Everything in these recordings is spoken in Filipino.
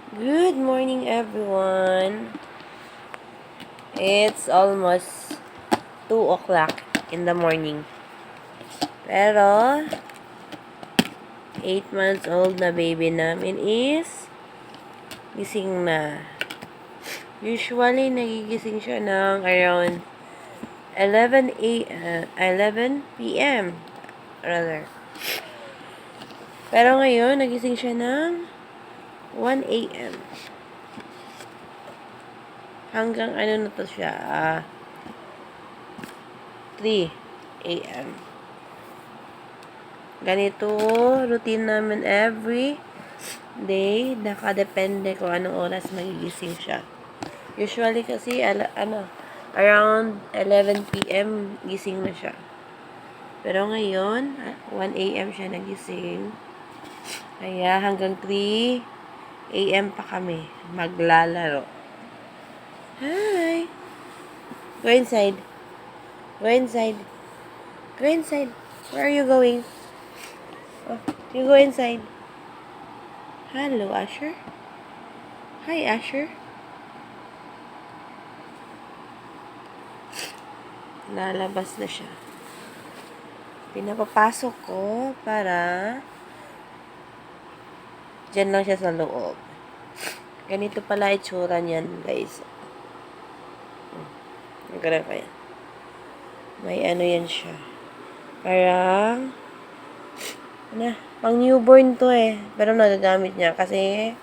Good morning, everyone. It's almost 2 o'clock in the morning. Pero, 8 months old na baby namin is gising na. Usually, nagigising siya ng around 11 p.m. rather. Pero ngayon, nagising siya ng 1 a.m. Hanggang ano na to siya, 3 a.m. Ganito routine namin every day. Nakadepende kung anong oras magigising siya. Usually kasi, around 11 p.m. gising na siya. Pero ngayon, 1 a.m. siya nagising. Kaya hanggang 3 a.m. pa kami maglalaro. Hi! Go inside. Go inside. Go inside. Where are you going? Oh, you go inside. Hello, Asher. Hi, Asher. Lalabas na siya. Pinapapasok ko para dyan lang siya sa loob. Ganito pala itsura niyan, guys. Ganun pa yan. May ano yan siya. Parang pang newborn to eh. Pero nagagamit niya kasi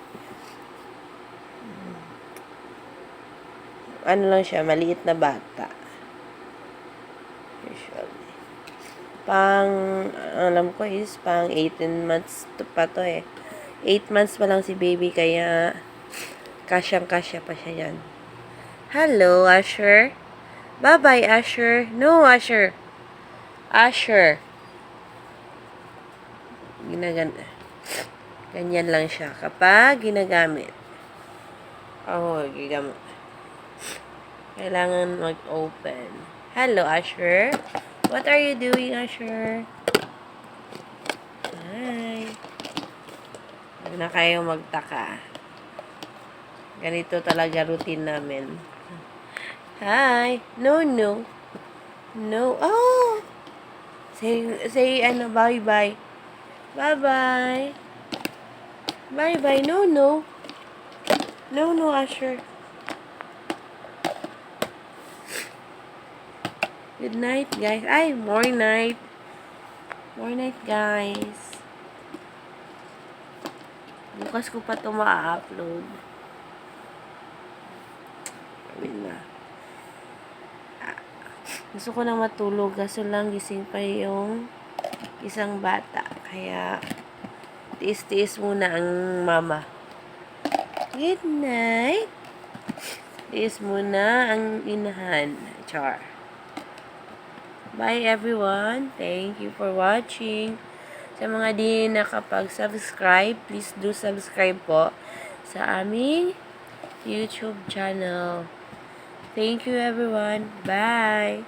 ano lang siya, maliit na bata. Usually. Alam ko is pang 18 months pa to eh. 8 months pa lang si baby kaya kasyang-kasya pa siya yan. Hello, Asher. Bye-bye, Asher. No, Asher. Asher. Ganyan lang siya kapag ginagamit. Gigamit. Kailangan mag-open. Hello, Asher. What are you doing, Asher? Hi. Huwag na kayo magtaka. Ganito talaga routine namin. Hi. No, no. No. Oh! Say bye-bye. Bye-bye. Bye-bye. No, no. No, no, Asher. Good night, guys. Ay, more night. More night, guys. Bukas ko pa ito ma-upload. Gusto ko na matulog. Kaso lang gising pa yung isang bata. Kaya, tiis-tiis muna ang mama. Good night. Tiis muna ang inahan. Char. Bye everyone. Thank you for watching. Sa mga di nakapag-subscribe, please do subscribe po sa aming YouTube channel. Thank you everyone. Bye.